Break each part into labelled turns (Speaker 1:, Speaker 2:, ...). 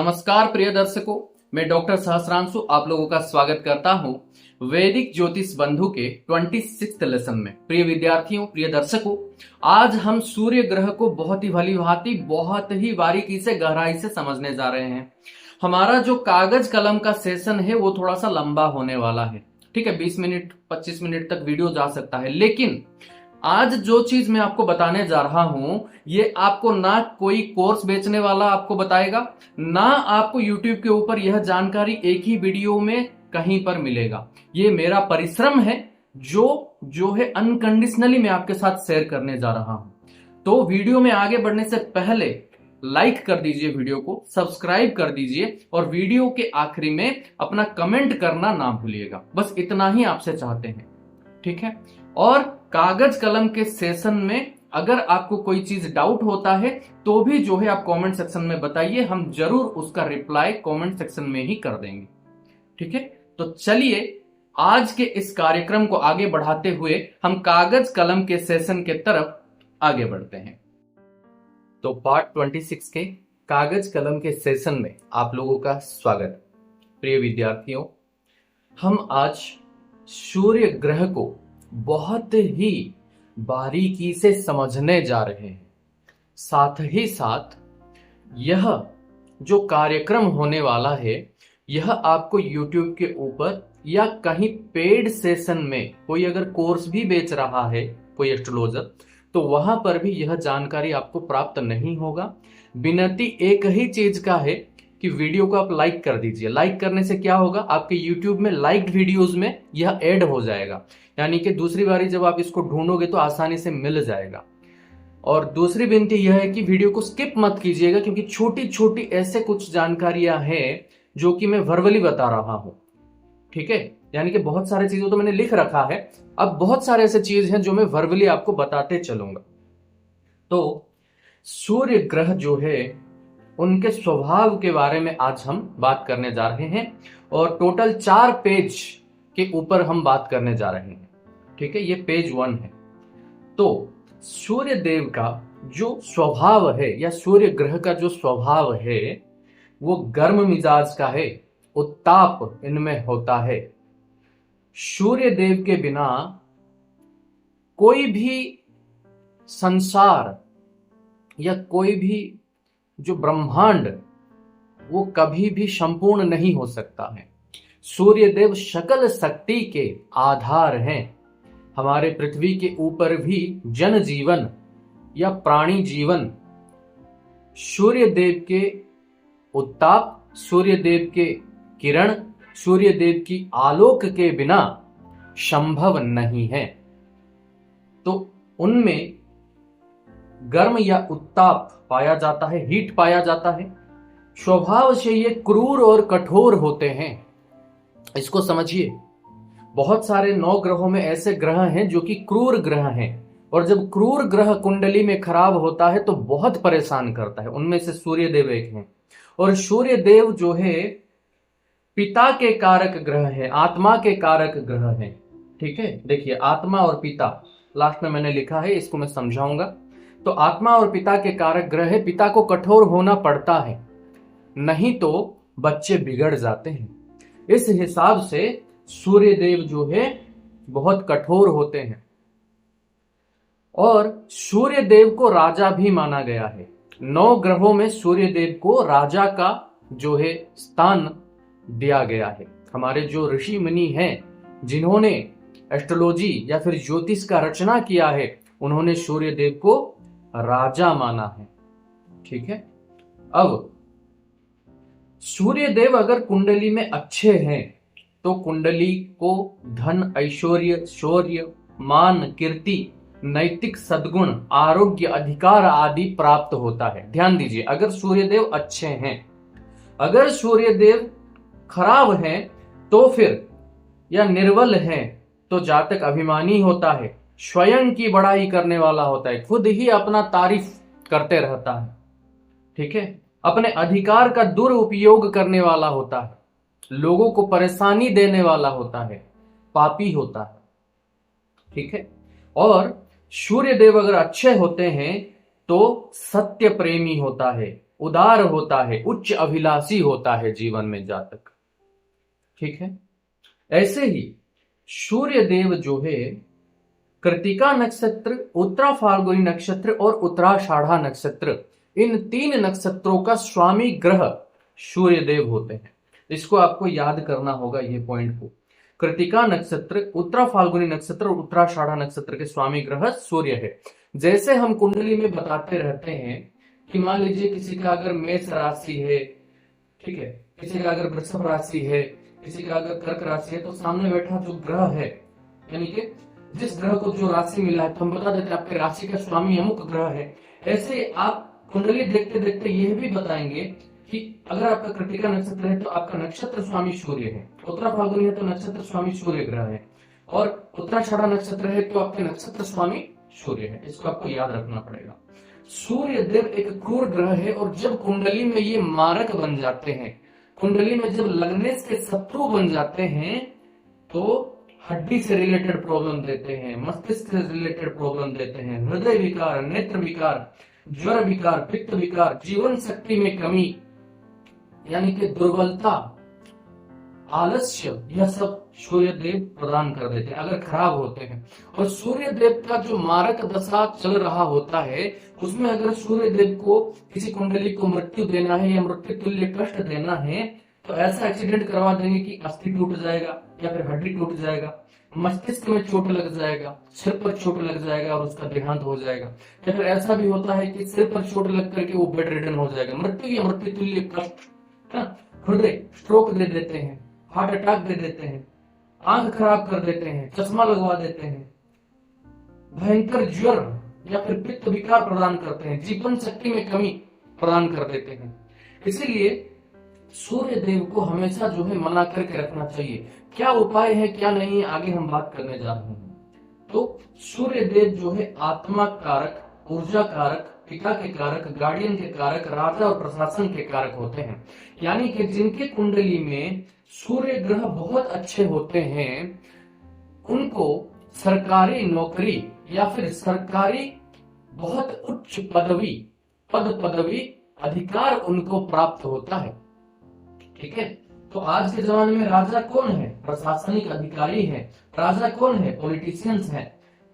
Speaker 1: नमस्कार प्रिय दर्शकों, मैं डॉक्टर सहस्रांशु आप लोगों का स्वागत करता हूं वैदिक ज्योतिष बंधु के 26th लेसन में। प्रिय विद्यार्थियों, प्रिय दर्शकों, आज हम सूर्य ग्रह को बहुत ही भली भांति बहुत ही बारीकी से गहराई से समझने जा रहे हैं। हमारा जो कागज कलम का सेशन है वो थोड़ा सा लंबा होने वाला है। ठीक है, 20 मिनट 25 मिनट तक वीडियो जा सकता है, लेकिन आज जो चीज मैं आपको बताने जा रहा हूं ये आपको ना कोई कोर्स बेचने वाला आपको बताएगा, ना आपको YouTube के ऊपर यह जानकारी एक ही वीडियो में कहीं पर मिलेगा। ये मेरा परिश्रम है जो है अनकंडीशनली मैं आपके साथ शेयर करने जा रहा हूं। तो वीडियो में आगे बढ़ने से पहले लाइक कर दीजिए, वीडियो को सब्सक्राइब कर दीजिए और वीडियो के आखिरी में अपना कमेंट करना ना भूलिएगा। बस इतना ही आपसे चाहते हैं, ठीक है। और कागज कलम के सेशन में अगर आपको कोई चीज डाउट होता है तो भी जो है आप कमेंट सेक्शन में बताइए, हम जरूर उसका रिप्लाई कमेंट सेक्शन में ही कर देंगे, ठीक है। तो चलिए आज के इस कार्यक्रम को आगे बढ़ाते हुए हम कागज कलम के सेशन के तरफ आगे बढ़ते हैं। तो पार्ट 26 के कागज कलम के सेशन में आप लोगों का स्वागत। प्रिय विद्यार्थियों, हम आज सूर्य ग्रह को बहुत ही बारीकी से समझने जा रहे हैं। साथ ही साथ यह जो कार्यक्रम होने वाला है यह आपको YouTube के ऊपर या कहीं पेड सेशन में कोई अगर कोर्स भी बेच रहा है कोई एस्ट्रोलॉजर, तो वहां पर भी यह जानकारी आपको प्राप्त नहीं होगा। विनती एक ही चीज का है कि वीडियो को आप लाइक कर दीजिए। लाइक करने से क्या होगा, आपके YouTube में लाइक्ड वीडियोस में यह ऐड हो जाएगा, यानी कि दूसरी बारी जब आप इसको ढूंढोगे तो आसानी से मिल जाएगा। और दूसरी विनती यह है कि वीडियो को स्किप मत कीजिएगा, क्योंकि छोटी छोटी ऐसे कुछ जानकारियां हैं जो कि मैं वर्बली बता रहा हूं, ठीक है। यानी कि बहुत सारे चीजों तो मैंने लिख रखा है, अब बहुत सारे ऐसे चीज हैं जो मैं वर्बली आपको बताते चलूंगा। तो सूर्य ग्रह जो है उनके स्वभाव के बारे में आज हम बात करने जा रहे हैं और टोटल 4 पेज के ऊपर हम बात करने जा रहे हैं, ठीक है। ये पेज 1 है। तो सूर्य देव का जो स्वभाव है या सूर्य ग्रह का जो स्वभाव है वो गर्म मिजाज का है, उत्ताप इनमें होता है। सूर्य देव के बिना कोई भी संसार या कोई भी जो ब्रह्मांड वो कभी भी संपूर्ण नहीं हो सकता है। सूर्य देव सकल शक्ति के आधार हैं। हमारे पृथ्वी के ऊपर भी जन जीवन या प्राणी जीवन सूर्य देव के उत्ताप, सूर्य देव के किरण, सूर्य देव की आलोक के बिना संभव नहीं है। तो उनमें गर्म या उत्ताप पाया जाता है, हीट पाया जाता है। स्वभाव से ये क्रूर और कठोर होते हैं, इसको समझिए। बहुत सारे 9 ग्रहों में ऐसे ग्रह हैं जो कि क्रूर ग्रह हैं, और जब क्रूर ग्रह कुंडली में खराब होता है तो बहुत परेशान करता है। उनमें से सूर्य देव एक हैं। और सूर्य देव जो है पिता के कारक ग्रह है, आत्मा के कारक ग्रह है, ठीक है। देखिए आत्मा और पिता लास्ट में मैंने लिखा है, इसको मैं समझाऊंगा। तो आत्मा और पिता के कारक ग्रह है। पिता को कठोर होना पड़ता है, नहीं तो बच्चे बिगड़ जाते हैं। इस हिसाब से सूर्य देव जो है बहुत कठोर होते हैं। और सूर्य देव को राजा भी माना गया है। 9 ग्रहों में सूर्य देव को राजा का जो है स्थान दिया गया है। हमारे जो ऋषि मुनि हैं जिन्होंने एस्ट्रोलॉजी या फिर ज्योतिष का रचना किया है, उन्होंने सूर्य देव को राजा माना है, ठीक है। अब सूर्य देव अगर कुंडली में अच्छे हैं तो कुंडली को धन, ऐश्वर्य, शौर्य, मान, कीर्ति, नैतिक सद्गुण, आरोग्य, अधिकार आदि प्राप्त होता है। ध्यान दीजिए, अगर सूर्य देव अच्छे हैं। अगर सूर्य देव खराब हैं तो फिर या निर्बल हैं तो जातक अभिमानी होता है, स्वयं की बड़ाई करने वाला होता है, खुद ही अपना तारीफ करते रहता है, ठीक है। अपने अधिकार का दुरुपयोग करने वाला होता है, लोगों को परेशानी देने वाला होता है, पापी होता है, ठीक है। और सूर्य देव अगर अच्छे होते हैं तो सत्य प्रेमी होता है, उदार होता है, उच्च अभिलाषी होता है जीवन में जातक। ठीक है, ऐसे ही सूर्य देव जो है कृतिका नक्षत्र, उत्तरा फाल्गुनी नक्षत्र और उत्तराषाढ़ा नक्षत्र, इन 3 नक्षत्रों का स्वामी ग्रह सूर्य देव होते हैं। इसको आपको याद करना होगा, ये पॉइंट को। कृतिका नक्षत्र, उत्तरा फाल्गुनी नक्षत्र और उत्तराषाढ़ा नक्षत्र के स्वामी ग्रह सूर्य है। जैसे हम कुंडली में बताते रहते हैं कि मान लीजिए किसी का अगर मेष राशि है, ठीक है, किसी का अगर वृषभ राशि है, किसी का अगर कर्क राशि है, तो सामने बैठा जो ग्रह है, यानी कि जिस ग्रह को जो राशि मिला है, तो हम बता देते हैं आपके राशि का स्वामी अमुक ग्रह है। ऐसे आप कुंडली देखते देखते यह भी बताएंगे कि अगर आपका कृतिका नक्षत्र है तो आपका नक्षत्र स्वामी सूर्य है, उत्तरा फाल्गुनी है तो नक्षत्र स्वामी सूर्य ग्रह है, और उत्तराषाढ़ा नक्षत्र है तो आपके नक्षत्र स्वामी सूर्य है। इसको आपको याद रखना पड़ेगा। सूर्य देव एक क्रूर ग्रह है, और जब कुंडली में ये मारक बन जाते हैं, कुंडली में जब लगने से शत्रु बन जाते हैं, तो हड्डी से रिलेटेड प्रॉब्लम देते हैं, मस्तिष्क से रिलेटेड प्रॉब्लम देते हैं, हृदय विकार, नेत्र विकार, ज्वर विकार, पित्त विकार, जीवन शक्ति में कमी, यानी कि दुर्बलता, आलस्य, यह सब सूर्य देव प्रदान कर देते हैं अगर खराब होते हैं। और सूर्य देव का जो मारक दशा चल रहा होता है, उसमें अगर सूर्य देव को किसी कुंडली को मृत्यु देना है या मृत्यु तुल्य कष्ट देना है, तो ऐसा एक्सीडेंट करवा देंगे कि अस्थि टूट जाएगा या फिर हड्डी टूट जाएगा, मस्तिष्क में चोट लग जाएगा, सिर पर चोट लग जाएगा और उसका देहांत हो जाएगा। या फिर ऐसा भी होता है कि सिर पर चोट लग करके वो बेड रिडन हो जाएगा, मृत्यु या मृत्यु तुल्य कष्ट, हृदय स्ट्रोक दे देते हैं, हार्ट अटैक दे देते हैं, आंख खराब कर देते हैं, चश्मा लगवा देते हैं, भयंकर ज्वर या फिर पित्त विकार प्रदान करते हैं, जीवन शक्ति में कमी प्रदान कर देते हैं। इसीलिए सूर्य देव को हमेशा जो है मना करके रखना चाहिए। क्या उपाय है क्या नहीं है, आगे हम बात करने जा रहे हैं। तो सूर्य देव जो है आत्मा कारक, ऊर्जा कारक, पिता के कारक, गार्डियन के कारक, राजा और प्रशासन के कारक होते हैं। यानी कि जिनके कुंडली में सूर्य ग्रह बहुत अच्छे होते हैं, उनको सरकारी नौकरी या फिर सरकारी बहुत उच्च पदवी अधिकार उनको प्राप्त होता है। ठीक है, तो आज के जमाने में राजा कौन है? प्रशासनिक अधिकारी है। राजा कौन है? पॉलिटिशियंस है।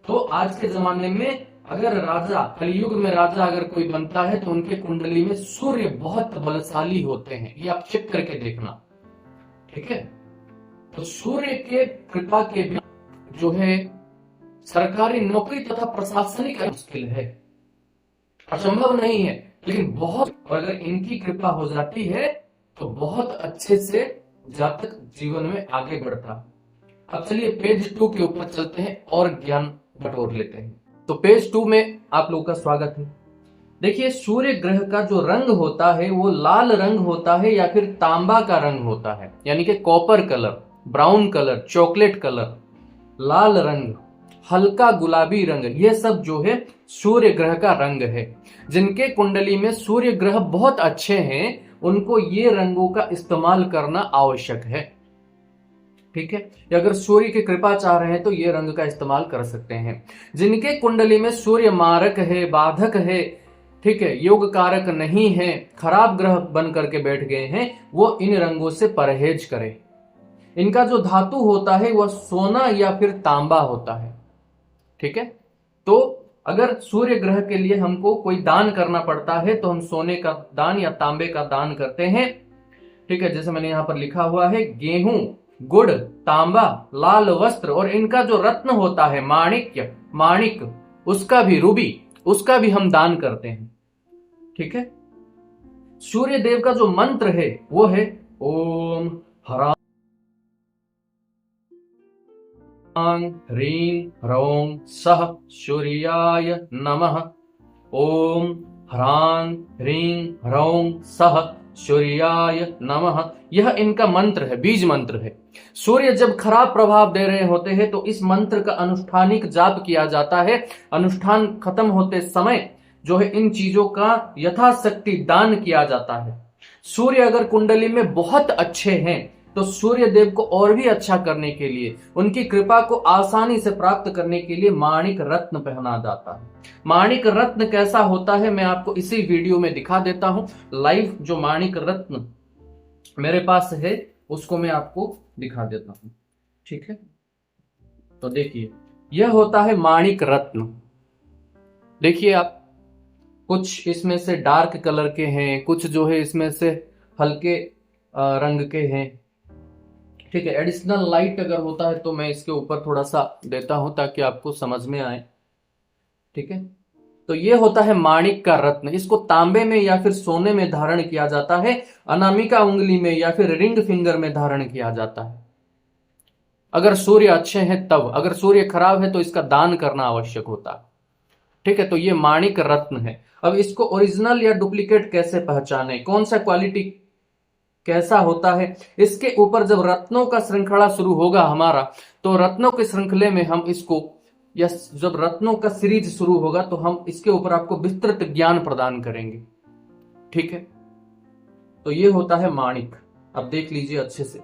Speaker 1: तो आज के जमाने में अगर राजा, कलयुग में राजा अगर कोई बनता है तो उनके कुंडली में सूर्य बहुत बलशाली होते हैं, ये आप चेक करके देखना। ठीक है, तो सूर्य के कृपा के बिना जो है सरकारी नौकरी तथा प्रशासनिक मुश्किल है, असंभव नहीं है, लेकिन बहुत, अगर इनकी कृपा हो जाती है तो बहुत अच्छे से जातक जीवन में आगे बढ़ता। अब चलिए पेज 2 के ऊपर चलते हैं और ज्ञान बटोर लेते हैं। तो पेज 2 में आप लोगों का स्वागत है। देखिए, सूर्य ग्रह का जो रंग होता है वो लाल रंग होता है या फिर तांबा का रंग होता है, यानी कि copper colour, brown colour, chocolate colour, लाल रंग, हल्का गुलाबी रंग, ये सब जो है सूर्य ग्रह का रंग है। जिनके कुंडली में सूर्य ग्रह बहुत अच्छे हैं उनको ये रंगों का इस्तेमाल करना आवश्यक है। ठीक है, अगर सूर्य की कृपा चाह रहे हैं तो ये रंग का इस्तेमाल कर सकते हैं। जिनके कुंडली में सूर्य मारक है, बाधक है, ठीक है, योग कारक नहीं है, खराब ग्रह बन करके बैठ गए हैं, वो इन रंगों से परहेज करें। इनका जो धातु होता है वह सोना या फिर तांबा होता है। ठीक है, तो अगर सूर्य ग्रह के लिए हमको कोई दान करना पड़ता है तो हम सोने का दान या तांबे का दान करते हैं। ठीक है, जैसे मैंने यहां पर लिखा हुआ है, गेहूं, गुड़, तांबा, लाल वस्त्र, और इनका जो रत्न होता है माणिक, उसका भी, रूबी, उसका भी हम दान करते हैं। ठीक है, सूर्य देव का जो मंत्र है वो है ओम ह्रां ह्रीं ह्रौं सः सूर्याय नमः। ओम ह्रां ह्रीं ह्रौं सः सूर्याय नमः, यह इनका मंत्र है, बीज मंत्र है। सूर्य जब खराब प्रभाव दे रहे होते हैं तो इस मंत्र का अनुष्ठानिक जाप किया जाता है। अनुष्ठान खत्म होते समय जो है इन चीजों का यथाशक्ति दान किया जाता है। सूर्य अगर कुंडली में बहुत अच्छे हैं तो सूर्य देव को और भी अच्छा करने के लिए, उनकी कृपा को आसानी से प्राप्त करने के लिए माणिक रत्न पहना जाता है। माणिक रत्न कैसा होता है मैं आपको इसी वीडियो में दिखा देता हूं। लाइव जो माणिक रत्न मेरे पास है उसको मैं आपको दिखा देता हूं, ठीक है। तो देखिए यह होता है माणिक रत्न। देखिए आप, कुछ इसमें से डार्क कलर के हैं, कुछ जो है इसमें से हल्के रंग के हैं, ठीक है। एडिशनल लाइट अगर होता है तो मैं इसके ऊपर थोड़ा सा देता हूं ताकि आपको समझ में आए, ठीक है। तो ये होता है माणिक का रत्न। इसको तांबे में या फिर सोने में धारण किया जाता है, अनामिका उंगली में या फिर रिंग फिंगर में धारण किया जाता है। अगर सूर्य अच्छे हैं तब, अगर सूर्य खराब है तो इसका दान करना आवश्यक होता है, ठीक है। तो ये माणिक रत्न है। अब इसको ओरिजिनल या डुप्लीकेट कैसे पहचाने, कौन सा क्वालिटी कैसा होता है, इसके ऊपर जब रत्नों का श्रृंखला शुरू होगा हमारा, तो रत्नों के श्रृंखले में हम इसको, या जब रत्नों का सीरीज शुरू होगा तो हम इसके ऊपर आपको विस्तृत ज्ञान प्रदान करेंगे, ठीक है। तो ये होता है माणिक। अब देख लीजिए अच्छे से,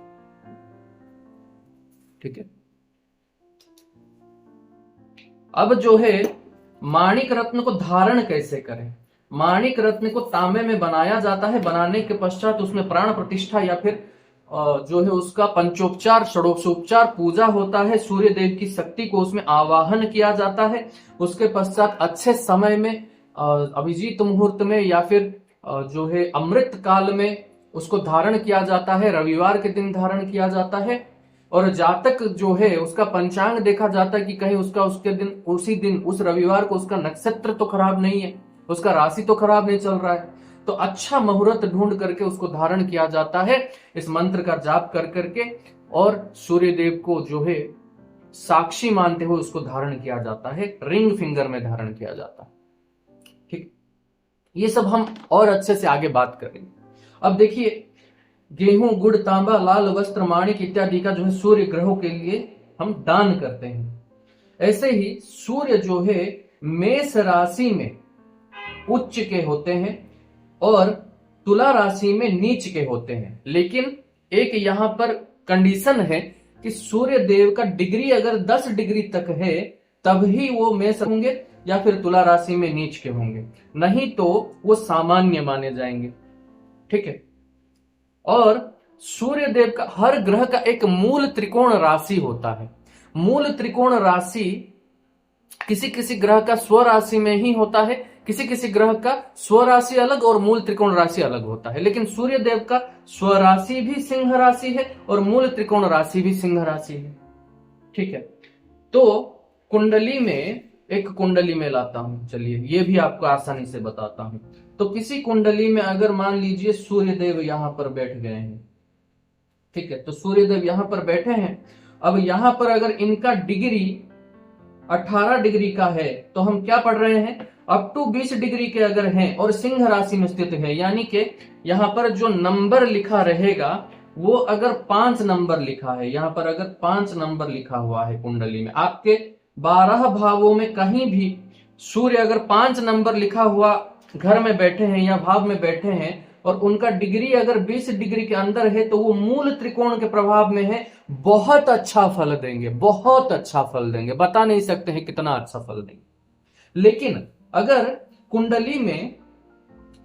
Speaker 1: ठीक है। अब जो है माणिक रत्न को धारण कैसे करें। माणिक रत्न को तांबे में बनाया जाता है, बनाने के पश्चात उसमें प्राण प्रतिष्ठा या फिर जो है उसका पंचोपचार षोडशोपचार पूजा होता है। सूर्य देव की शक्ति को उसमें आवाहन किया जाता है। उसके पश्चात अच्छे समय में, अभिजीत मुहूर्त में या फिर जो है अमृत काल में उसको धारण किया जाता है। रविवार के दिन धारण किया जाता है और जातक जो है उसका पंचांग देखा जाता है कि कहीं उसका उसके दिन, उसी दिन उस रविवार को उसका नक्षत्र तो खराब नहीं है, उसका राशि तो खराब नहीं चल रहा है, तो अच्छा मुहूर्त ढूंढ करके उसको धारण किया जाता है इस मंत्र का जाप कर करके, और सूर्य देव को जो है साक्षी मानते हुए उसको धारण किया जाता है, रिंग फिंगर में धारण किया जाता है, ठीक। ये सब हम और अच्छे से आगे बात करेंगे। अब देखिए, गेहूं, गुड़, तांबा, लाल वस्त्र, माणिक इत्यादि का जो है सूर्य ग्रहों के लिए हम दान करते हैं। ऐसे ही सूर्य जो है मेष राशि में उच्च के होते हैं और तुला राशि में नीच के होते हैं। लेकिन एक यहां पर कंडीशन है कि सूर्य देव का डिग्री अगर 10 डिग्री तक है तब ही वो मेष होंगे या फिर तुला राशि में नीच के होंगे, नहीं तो वो सामान्य माने जाएंगे, ठीक है। और सूर्य देव का, हर ग्रह का एक मूल त्रिकोण राशि होता है। मूल त्रिकोण राशि किसी किसी ग्रह का स्वराशि में ही होता है, किसी किसी ग्रह का स्वराशि अलग और मूल त्रिकोण राशि अलग होता है। लेकिन सूर्य देव का स्वराशि भी सिंह राशि है और मूल त्रिकोण राशि भी सिंह राशि है, ठीक है। तो कुंडली में, एक कुंडली में लाता हूं, चलिए ये भी आपको आसानी से बताता हूं। तो किसी कुंडली में अगर मान लीजिए सूर्य देव यहां पर बैठ गए हैं, ठीक है, तो सूर्य देव यहां पर बैठे हैं। अब यहां पर अगर इनका डिग्री 18 डिग्री का है तो हम क्या पढ़ रहे हैं, अप टू 20 डिग्री के अगर हैं और सिंह राशि में स्थित है, यानी कि यहां पर जो नंबर लिखा रहेगा वो अगर 5 नंबर लिखा है, यहां पर अगर 5 नंबर लिखा हुआ है कुंडली में, आपके 12 भावों में कहीं भी सूर्य अगर 5 नंबर लिखा हुआ घर में बैठे हैं या भाव में बैठे हैं और उनका डिग्री अगर 20 डिग्री के अंदर है तो वो मूल त्रिकोण के प्रभाव में है, बहुत अच्छा फल देंगे, बहुत अच्छा फल देंगे, बता नहीं सकते हैं कितना अच्छा फल देंगे। लेकिन अगर कुंडली में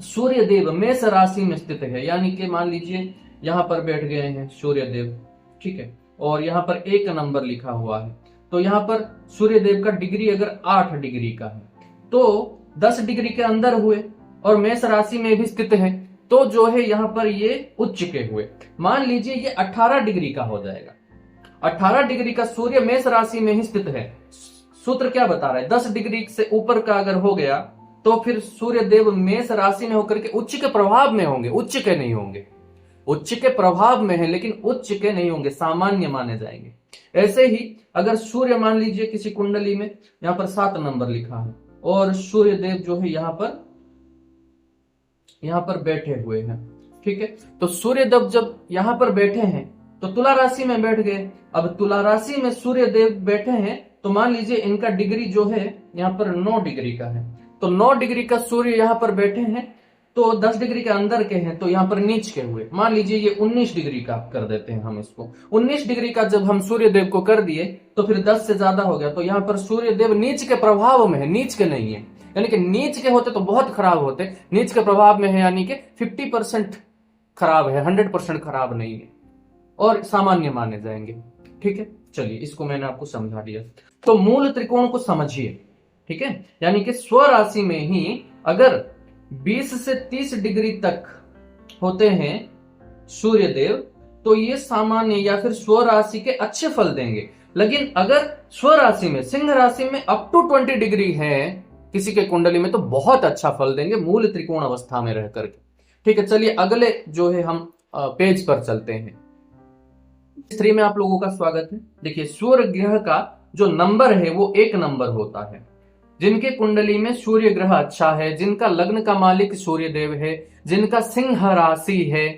Speaker 1: सूर्य देव मेष राशि में स्थित है, यानी कि मान लीजिए यहां पर बैठ गए हैं सूर्य देव, ठीक है, और यहां पर 1 नंबर लिखा हुआ है, तो यहां पर सूर्य देव का डिग्री अगर 8 डिग्री का है तो 10 डिग्री के अंदर हुए और मेष राशि में भी स्थित है, तो जो है यहां पर ये उच्च के हुए। मान लीजिए ये 18 डिग्री का हो जाएगा। 18 डिग्री का सूर्य मेष राशि में ही स्थित है। सूत्र क्या बता रहा है, 10 डिग्री से ऊपर का अगर हो गया तो फिर सूर्य देव मेष राशि में होकर के उच्च के प्रभाव में होंगे, उच्च के नहीं होंगे। उच्च के प्रभाव में है लेकिन उच्च के नहीं होंगे, सामान्य माने जाएंगे। ऐसे ही अगर सूर्य मान लीजिए किसी कुंडली में यहां पर 7 नंबर लिखा है और सूर्य देव जो है यहां पर बैठे हुए हैं, ठीक है, तो सूर्य देव जब यहां पर बैठे हैं तो तुला राशि में बैठ गए। अब तुला राशि में सूर्य देव बैठे हैं तो मान लीजिए इनका डिग्री जो है यहां पर 9 डिग्री का है, तो 9 डिग्री का सूर्य यहां पर बैठे हैं तो 10 डिग्री के अंदर के हैं तो यहां पर नीच के हुए। मान लीजिए ये 19 डिग्री का कर देते हैं हम इसको, 19 डिग्री का जब हम सूर्य देव को कर दिए तो फिर 10 से ज्यादा हो गया, तो यहां पर सूर्य देव नीच के प्रभाव में है, नीच के नहीं है। यानी कि नीच के होते तो बहुत खराब होते, नीच के प्रभाव में है यानी कि 50% खराब है, 100% खराब नहीं है और सामान्य माने जाएंगे। ठीक है, चलिए इसको मैंने आपको समझा दिया। तो मूल त्रिकोण को समझिए, ठीक है, यानी कि स्वराशि में ही अगर 20 से 30 डिग्री तक होते हैं सूर्य देव तो ये सामान्य या फिर स्वराशि के अच्छे फल देंगे। लेकिन अगर स्वराशि में, सिंह राशि में अप टू 20 डिग्री है किसी के कुंडली में तो बहुत अच्छा फल देंगे मूल त्रिकोण अवस्था में रह करके। ठीक है, चलिए अगले जो है हम पेज पर चलते हैं। 3 में आप लोगों का स्वागत है। देखिए, सूर्य ग्रह का जो नंबर है वो 1 नंबर होता है। जिनके कुंडली में सूर्य ग्रह अच्छा है, जिनका लग्न का मालिक सूर्य देव है, जिनका सिंह राशि है,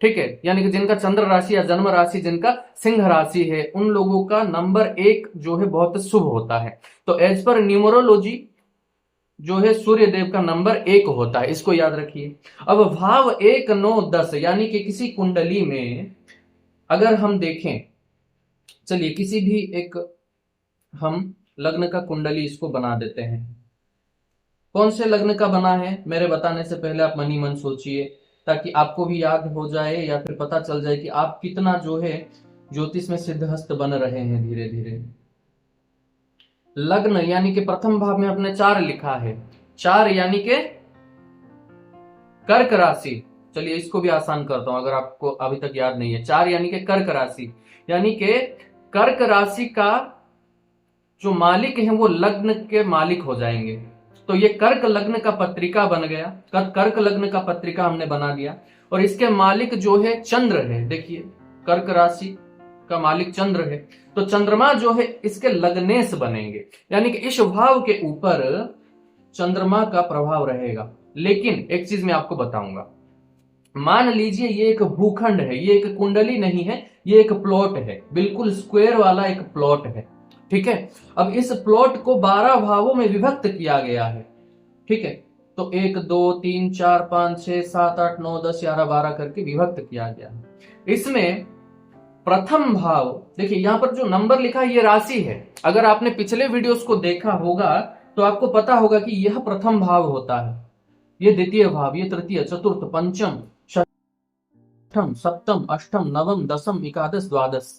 Speaker 1: ठीक है, यानी कि जिनका चंद्र राशि या जन्म राशि जिनका सिंह राशि है, उन लोगों का नंबर 1 जो है बहुत शुभ होता है। तो एज पर न्यूमरोलॉजी जो है सूर्य देव का नंबर 1 होता है, इसको याद रखिए। अब भाव 1, 9, 10 यानी कि किसी कुंडली में अगर हम देखें, चलिए किसी भी एक हम लग्न का कुंडली इसको बना देते हैं। कौन से लग्न का बना है मेरे बताने से पहले आप मन ही मन सोचिए, ताकि आपको भी याद हो जाए या फिर पता चल जाए कि आप कितना जो है ज्योतिष में सिद्धहस्त बन रहे हैं धीरे धीरे। लग्न यानी कि प्रथम भाव में अपने 4 लिखा है, 4 यानी कि कर्क राशि। चलिए इसको भी आसान करता हूं अगर आपको अभी तक याद नहीं है। 4 यानी कि कर्क राशि, यानी कि कर्क राशि का जो मालिक है वो लग्न के मालिक हो जाएंगे। तो ये कर्क लग्न का पत्रिका बन गया, कर्क लग्न का पत्रिका हमने बना दिया और इसके मालिक जो है चंद्र है। देखिए कर्क राशि का मालिक चंद्र है, तो चंद्रमा जो है इसके लग्नेश बनेंगे, यानी कि इस भाव के ऊपर चंद्रमा का प्रभाव रहेगा। लेकिन एक चीज मैं आपको बताऊंगा, मान लीजिए ये एक भूखंड है, ये एक कुंडली नहीं है, ये एक प्लॉट है, बिल्कुल स्क्वायर वाला एक प्लॉट है। ठीक है, अब इस प्लॉट को 12 भावों में विभक्त किया गया है। ठीक है, तो 1 2 3 4 5 6 7 8 9 10 11 12 करके विभक्त किया गया है। इसमें प्रथम भाव, देखिए यहां पर जो नंबर लिखा है ये राशि है। अगर आपने पिछले वीडियोस को देखा होगा तो आपको पता होगा कि यह प्रथम भाव होता है, ये द्वितीय भाव, ये तृतीय, चतुर्थ, पंचम, षष्ठम, सप्तम, अष्टम, नवम, दसम, एकादश, द्वादश।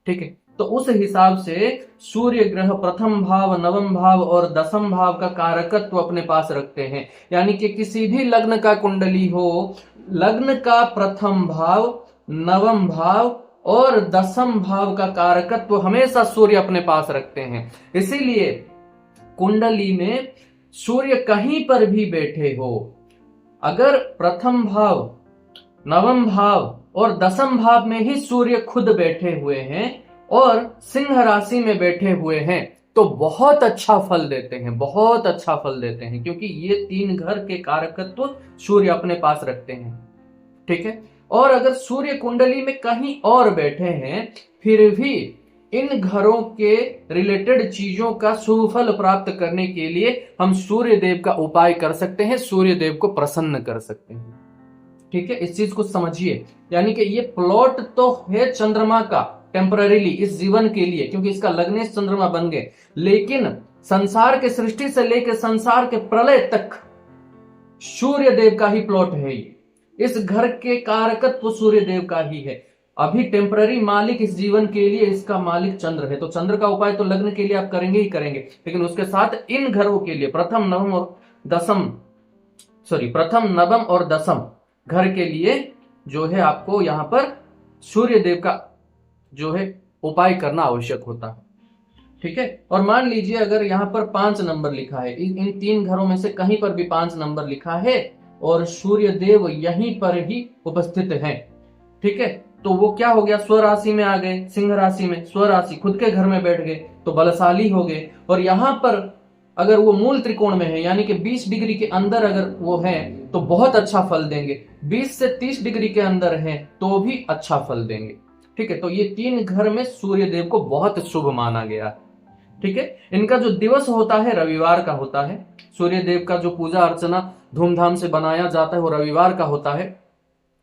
Speaker 1: ठीक है, तो उस हिसाब से सूर्य ग्रह प्रथम भाव, नवम भाव और दसम भाव का कारकत्व अपने पास रखते हैं। यानी कि किसी भी लग्न का कुंडली हो, लग्न का प्रथम भाव, नवम भाव और दसम भाव का कारकत्व हमेशा सूर्य अपने पास रखते हैं। इसीलिए कुंडली में सूर्य कहीं पर भी बैठे हो, अगर प्रथम भाव, नवम भाव और दसम भाव में ही सूर्य खुद बैठे हुए हैं और सिंह राशि में बैठे हुए हैं तो बहुत अच्छा फल देते हैं, बहुत अच्छा फल देते हैं, क्योंकि ये 3 घर के कारकत्व सूर्य अपने पास रखते हैं। ठीक है, और अगर सूर्य कुंडली में कहीं और बैठे हैं फिर भी इन घरों के रिलेटेड चीजों का शुभ फल प्राप्त करने के लिए हम सूर्य देव का उपाय कर सकते हैं, सूर्य देव को प्रसन्न कर सकते हैं। ठीक है, इस चीज को समझिए, यानी कि ये प्लॉट तो है चंद्रमा का टेम्पररीली इस जीवन के लिए, क्योंकि इसका लग्नेश चंद्रमा बन गए, लेकिन संसार के सृष्टि से लेकर संसार के प्रलय तक सूर्य देव का ही प्लॉट है ये। इस घर के कारकत्व सूर्य देव का ही है। अभी टेम्पररी मालिक इस जीवन के लिए इसका मालिक चंद्र है, तो चंद्र का उपाय तो लग्न के लिए आप करेंगे ही करेंगे, लेकिन उसके साथ इन घरों के लिए प्रथम नवम और दसम घर के लिए जो है आपको यहां पर सूर्य देव का जो है उपाय करना आवश्यक होता है। ठीक है, और मान लीजिए अगर यहां पर 5 नंबर लिखा है, इन 3 घरों में से कहीं पर भी 5 नंबर लिखा है और सूर्य देव यहीं पर ही उपस्थित हैं, ठीक है, तो वो क्या हो गया, स्वराशि में आ गए, सिंह राशि में, स्वराशि खुद के घर में बैठ गए तो बलशाली हो गए। और यहां पर अगर वो मूल त्रिकोण में है, यानी कि 20 डिग्री के अंदर अगर वो है तो बहुत अच्छा फल देंगे, 20 से 30 डिग्री के अंदर है तो भी अच्छा फल देंगे। ठीक है, तो ये 3 घर में सूर्य देव को बहुत शुभ माना गया। ठीक है, इनका जो दिवस होता है रविवार का होता है। सूर्य देव का जो पूजा अर्चना धूमधाम से बनाया जाता है वो रविवार का होता है।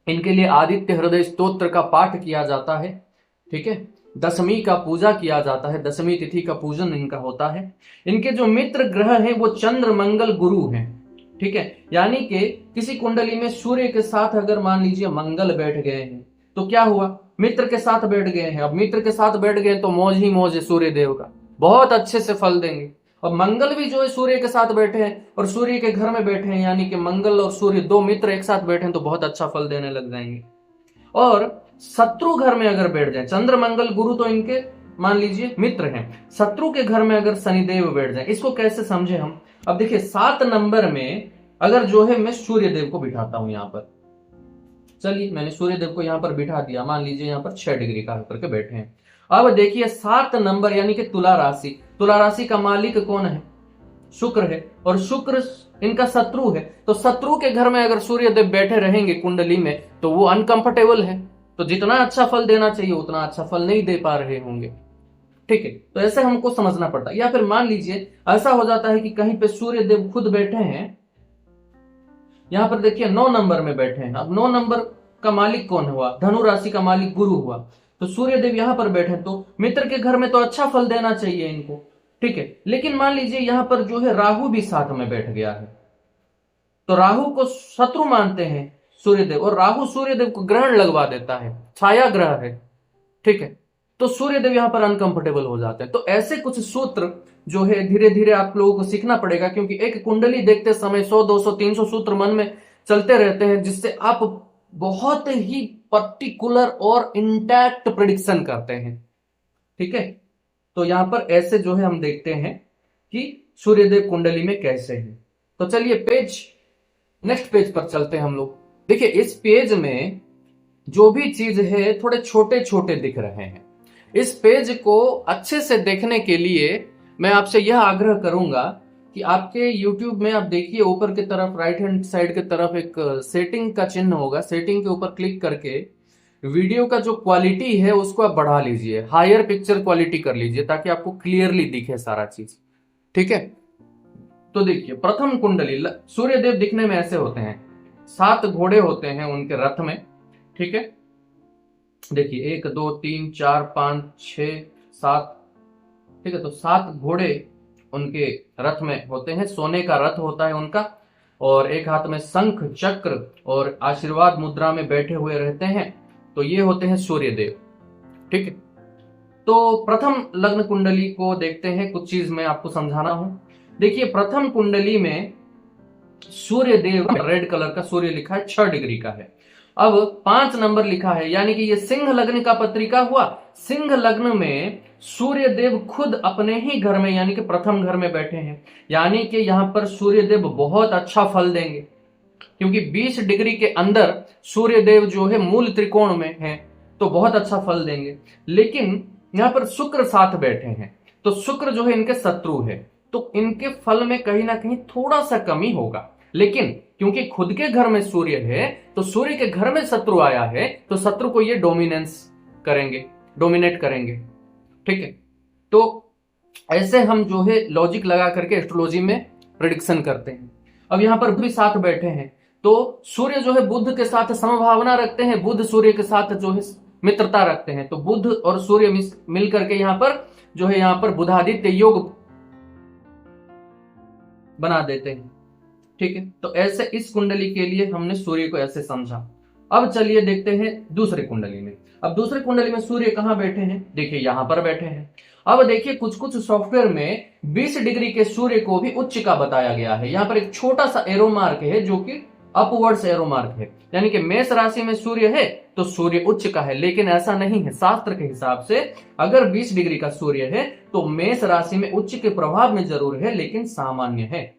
Speaker 1: इनके लिए आदित्य हृदय स्तोत्र का पाठ किया जाता है। ठीक है, दशमी का पूजा किया जाता है, दशमी तिथि का पूजन इनका होता है। इनके जो मित्र ग्रह हैं वो चंद्र मंगल गुरु हैं, ठीक है। यानी कि किसी कुंडली में सूर्य के साथ अगर मान लीजिए मंगल बैठ गए हैं तो क्या हुआ, मित्र के साथ बैठ गए हैं। अब मित्र के साथ बैठ गए तो मौज ही मौज है सूर्य देव का, बहुत अच्छे से फल देंगे। और मंगल भी जो है सूर्य के साथ बैठे हैं और सूर्य के घर में बैठे हैं, यानी कि मंगल और सूर्य दो मित्र एक साथ बैठे हैं तो बहुत अच्छा फल देने लग जाएंगे। और शत्रु घर में अगर बैठ जाए, चंद्र मंगल गुरु तो इनके मान लीजिए मित्र हैं, शत्रु के घर में अगर शनिदेव बैठ जाए, इसको कैसे समझे हम। अब देखिए 7 नंबर में अगर जो है मैं सूर्य देव को बिठाता हूं यहां पर, चलिए मैंने सूर्य देव को यहां पर बिठा दिया, मान लीजिए यहां पर 6 डिग्री का होकर के बैठे हैं। अब देखिए 7 नंबर यानी कि तुला राशि, तुला राशि का मालिक कौन है, शुक्र है, और शुक्र इनका शत्रु है। तो शत्रु के घर में अगर सूर्य देव बैठे रहेंगे कुंडली में तो वो अनकंफर्टेबल है, तो जितना अच्छा फल देना चाहिए उतना अच्छा फल नहीं दे पा रहे होंगे, ठीक है। तो ऐसे हमको समझना पड़ता है। या फिर मान लीजिए ऐसा हो जाता है कि कहीं पे सूर्य देव खुद बैठे हैं, यहां पर देखिए 9 नंबर में बैठे हैं। अब 9 नंबर का मालिक कौन हुआ, धनु राशि का मालिक गुरु हुआ। तो सूर्य देव यहां पर बैठे तो मित्र के घर में तो अच्छा फल देना चाहिए इनको, ठीक है। लेकिन मान लीजिए यहां पर जो है राहु भी साथ में बैठ गया है, तो राहु को शत्रु मानते हैं सूर्यदेव, और राहु सूर्यदेव को ग्रहण लगवा देता है, छाया ग्रह है, ठीक है। तो सूर्यदेव यहां पर अनकंफर्टेबल हो जाते हैं। तो ऐसे कुछ सूत्र जो है धीरे धीरे आप लोगों को सीखना पड़ेगा, क्योंकि एक कुंडली देखते समय 100 200 300 सूत्र मन में चलते रहते हैं, जिससे आप बहुत ही पर्टिकुलर और इंटैक्ट प्रिडिक्शन करते हैं, ठीक है। तो यहां पर ऐसे जो है हम देखते हैं कि सूर्यदेव कुंडली में कैसे हैं। तो चलिए नेक्स्ट पेज पर चलते हैं हम लोग। देखिए इस पेज में जो भी चीज है थोड़े छोटे छोटे दिख रहे हैं। इस पेज को अच्छे से देखने के लिए मैं आपसे यह आग्रह करूंगा कि आपके YouTube में आप देखिए ऊपर की तरफ राइट हैंड साइड की तरफ एक सेटिंग का चिन्ह होगा, सेटिंग के ऊपर क्लिक करके वीडियो का जो क्वालिटी है उसको आप बढ़ा लीजिए, हायर पिक्चर क्वालिटी कर लीजिए ताकि आपको क्लियरली दिखे सारा चीज, ठीक है। तो देखिए प्रथम कुंडली, सूर्यदेव दिखने में ऐसे होते हैं, 7 घोड़े होते हैं उनके रथ में, ठीक है। देखिए 1 2 3 4 5 6 7, ठीक है। तो 7 घोड़े उनके रथ में होते हैं, सोने का रथ होता है उनका, और एक हाथ में शंख चक्र और आशीर्वाद मुद्रा में बैठे हुए रहते हैं। तो ये होते हैं सूर्यदेव, ठीक है। तो प्रथम लग्न कुंडली को देखते हैं, कुछ चीज मैं आपको समझाना हूं। देखिए प्रथम कुंडली में सूर्य देव रेड कलर का सूर्य लिखा है, 6 डिग्री का है। अब 5 नंबर लिखा है, यानी कि ये सिंह लग्न का पत्रिका हुआ। सिंह लग्न में सूर्य देव खुद अपने ही घर में यानी कि प्रथम घर में बैठे हैं, यानी कि यहां पर सूर्य देव बहुत अच्छा फल देंगे, क्योंकि 20 डिग्री के अंदर सूर्य देव जो है मूल त्रिकोण में है तो बहुत अच्छा फल देंगे। लेकिन यहां पर शुक्र साथ बैठे हैं, तो शुक्र जो है इनके शत्रु है, तो इनके फल में कहीं ना कहीं थोड़ा सा कमी होगा। लेकिन क्योंकि खुद के घर में सूर्य है तो सूर्य के घर में शत्रु आया है, तो शत्रु को ये डोमिनेट करेंगे, ठीक है। तो ऐसे हम जो है लॉजिक लगा करके एस्ट्रोलॉजी में प्रेडिक्शन करते हैं। अब यहां पर भी साथ बैठे हैं, तो सूर्य जो है बुध के साथ समभावना रखते हैं, बुध सूर्य के साथ जो है मित्रता रखते हैं, तो बुध और सूर्य मिल करके यहां पर जो है यहां पर बुधादित्य योग बना देते हैं, ठीक है। तो ऐसे इस कुंडली के लिए हमने सूर्य को ऐसे समझा। अब चलिए देखते हैं दूसरे कुंडली में। अब दूसरे कुंडली में सूर्य कहां बैठे हैं, देखिए यहां पर बैठे हैं। अब देखिए कुछ कुछ सॉफ्टवेयर में 20 डिग्री के सूर्य को भी उच्च का बताया गया है। यहां पर एक छोटा सा एरो मार्क है जो कि अपवर्ड्स एरो मार्क है, यानी कि मेष राशि में सूर्य है तो सूर्य उच्च का है, लेकिन ऐसा नहीं है। शास्त्र के हिसाब से अगर 20 डिग्री का सूर्य है तो मेष राशि में उच्च के प्रभाव में जरूर है, लेकिन सामान्य है,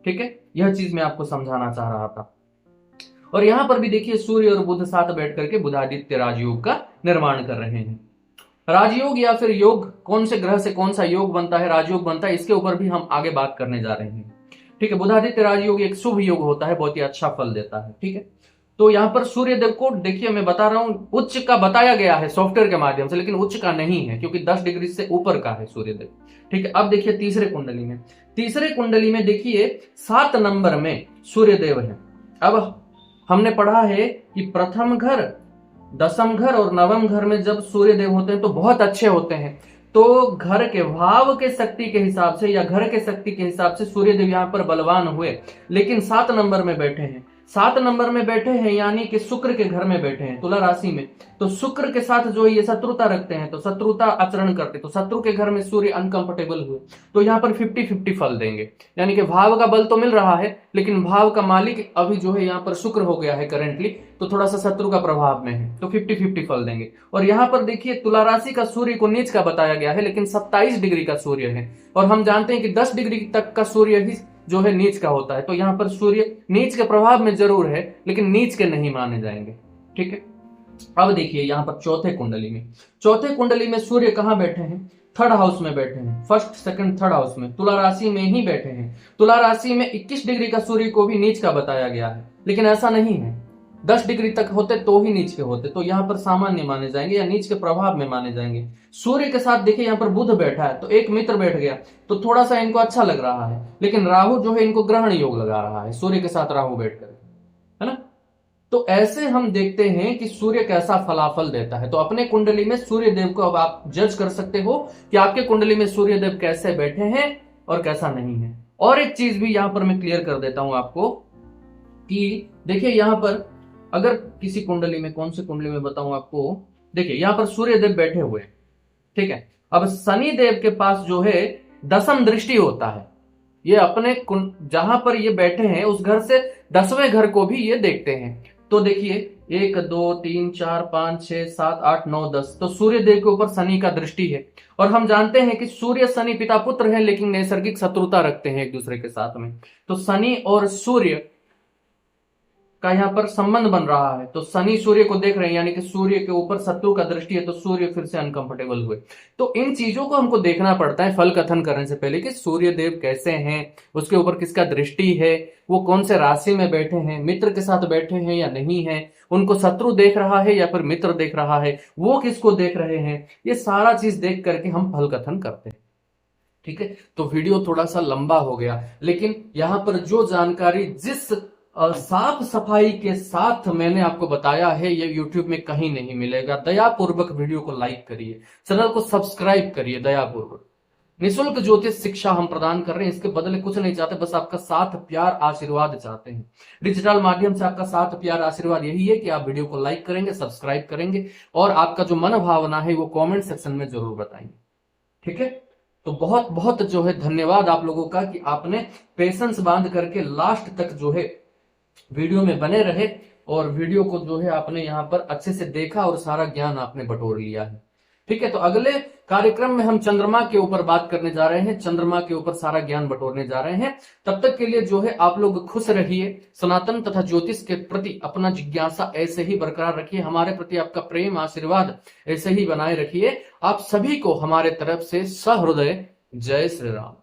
Speaker 1: ठीक है। यह चीज मैं आपको समझाना चाह रहा था। और यहां पर भी देखिए सूर्य और बुध साथ बैठ करके बुधादित्य राजयोग का निर्माण कर रहे हैं। राजयोग या फिर योग, कौन से ग्रह से कौन सा योग बनता है, राजयोग बनता है, इसके ऊपर भी हम आगे बात करने जा रहे हैं, ठीक है। बुधादित्य राजयोग एक शुभ योग होता है, बहुत ही अच्छा फल देता है, ठीक है। तो यहां पर सूर्य देव को देखिए मैं बता रहा हूं उच्च का बताया गया है सॉफ्टवेयर के माध्यम से, लेकिन उच्च का नहीं है क्योंकि 10 डिग्री से ऊपर का है सूर्य देव, ठीक है। अब देखिए तीसरे कुंडली में देखिए 7 नंबर में सूर्य देव है। अब हमने पढ़ा है कि प्रथम घर, दशम घर और नवम घर में जब सूर्य देव होते हैं तो बहुत अच्छे होते हैं। तो घर के भाव के शक्ति के हिसाब से या घर के शक्ति के हिसाब से सूर्य देव यहाँ पर बलवान हुए, लेकिन 7 नंबर में बैठे हैं। 7 नंबर में बैठे हैं यानी कि शुक्र के घर में बैठे हैं, तुला राशि में। तो शुक्र के साथ जो ये शत्रुता रखते हैं, तो शत्रुता आचरण करते, तो शत्रु के घर में सूर्य अनकंफर्टेबल हुए, तो यहाँ पर 50-50 फल देंगे। यानी कि भाव का बल तो मिल रहा है, लेकिन भाव का मालिक अभी जो है यहाँ पर शुक्र हो गया है करेंटली, तो थोड़ा सा शत्रु का प्रभाव में है, तो 50-50 फल देंगे। और यहाँ पर देखिए तुला राशि का सूर्य को नीच का बताया गया है, लेकिन 27 डिग्री का सूर्य है, और हम जानते हैं कि 10 डिग्री तक का सूर्य ही जो है नीच का होता है। तो यहाँ पर सूर्य नीच के प्रभाव में जरूर है, लेकिन नीच के नहीं माने जाएंगे। ठीक है, अब देखिए यहाँ पर चौथे कुंडली में सूर्य कहाँ बैठे हैं? 3rd हाउस में बैठे हैं, 1st 2nd 3rd हाउस में, तुला राशि में ही बैठे हैं। तुला राशि में 21 डिग्री का सूर्य को भी नीच का बताया गया है, लेकिन ऐसा नहीं है। 10 डिग्री तक होते तो ही नीच के होते, तो यहाँ पर सामान्य माने जाएंगे या नीच के प्रभाव में माने जाएंगे। सूर्य के साथ देखिए यहाँ पर बुध बैठा है, तो एक मित्र बैठ गया, तो थोड़ा सा इनको अच्छा लग रहा है, लेकिन राहु जो है इनको ग्रहण योग लगा रहा है, सूर्य के साथ राहु बैठकर, है ना। तो ऐसे हम देखते हैं कि सूर्य कैसा फलाफल देता है। तो अपने कुंडली में सूर्य देव को अब आप जज कर सकते हो कि आपके कुंडली में सूर्य देव कैसे बैठे हैं और कैसा नहीं है। और एक चीज भी यहां पर मैं क्लियर कर देता हूं आपको कि देखिए यहां पर अगर किसी कुंडली में, कौन सी कुंडली में बताऊं आपको, देखिए यहां पर सूर्य देव बैठे हुए हैं, ठीक है। अब शनि देव के पास जो है 10वीं दृष्टि होता है, ये अपने जहां पर ये बैठे हैं उस घर से 10वें घर को भी ये देखते हैं। तो देखिए 1 2 3 4 5 6 7 8 9 10, तो सूर्य देव के ऊपर शनि का दृष्टि है। और हम जानते हैं कि सूर्य शनि पिता पुत्र है, लेकिन नैसर्गिक शत्रुता रखते हैं एक दूसरे के साथ में। तो शनि और सूर्य का यहाँ पर संबंध बन रहा है, तो शनि सूर्य को देख रहे हैं, यानी कि सूर्य के ऊपर शत्रु का दृष्टि है, तो सूर्य फिर से अनकंफर्टेबल हुए। तो इन चीजों को हमको देखना पड़ता है फल कथन करने से पहले कि सूर्य देव कैसे हैं, उसके ऊपर किसका दृष्टि है, वो कौन से राशि में बैठे हैं, मित्र के साथ बैठे हैं या नहीं है, उनको शत्रु देख रहा है या फिर मित्र देख रहा है, वो किसको देख रहे हैं, ये सारा चीज देख करके हम फल कथन करते हैं। ठीक है, तो वीडियो थोड़ा सा लंबा हो गया, लेकिन यहां पर जो जानकारी जिस साफ सफाई के साथ मैंने आपको बताया है, ये YouTube में कहीं नहीं मिलेगा। दयापूर्वक वीडियो को लाइक करिए, चैनल को सब्सक्राइब करिए दयापूर्वक। निःशुल्क ज्योतिष शिक्षा हम प्रदान कर रहे हैं, इसके बदले कुछ नहीं चाहते, बस आपका साथ प्यार आशीर्वाद चाहते हैं। डिजिटल माध्यम से आपका साथ प्यार आशीर्वाद यही है कि आप वीडियो को लाइक करेंगे, सब्सक्राइब करेंगे, और आपका जो मन भावना है वो कॉमेंट सेक्शन में जरूर बताएंगे। ठीक है, तो बहुत बहुत जो है धन्यवाद आप लोगों का कि आपने पेशेंस बांध करके लास्ट तक जो है वीडियो में बने रहे, और वीडियो को जो है आपने यहाँ पर अच्छे से देखा और सारा ज्ञान आपने बटोर लिया है। ठीक है, तो अगले कार्यक्रम में हम चंद्रमा के ऊपर बात करने जा रहे हैं, चंद्रमा के ऊपर सारा ज्ञान बटोरने जा रहे हैं। तब तक के लिए जो है आप लोग खुश रहिए, सनातन तथा ज्योतिष के प्रति अपना जिज्ञासा ऐसे ही बरकरार रखिए, हमारे प्रति आपका प्रेम आशीर्वाद ऐसे ही बनाए रखिए। आप सभी को हमारे तरफ से सहृदय जय श्री राम।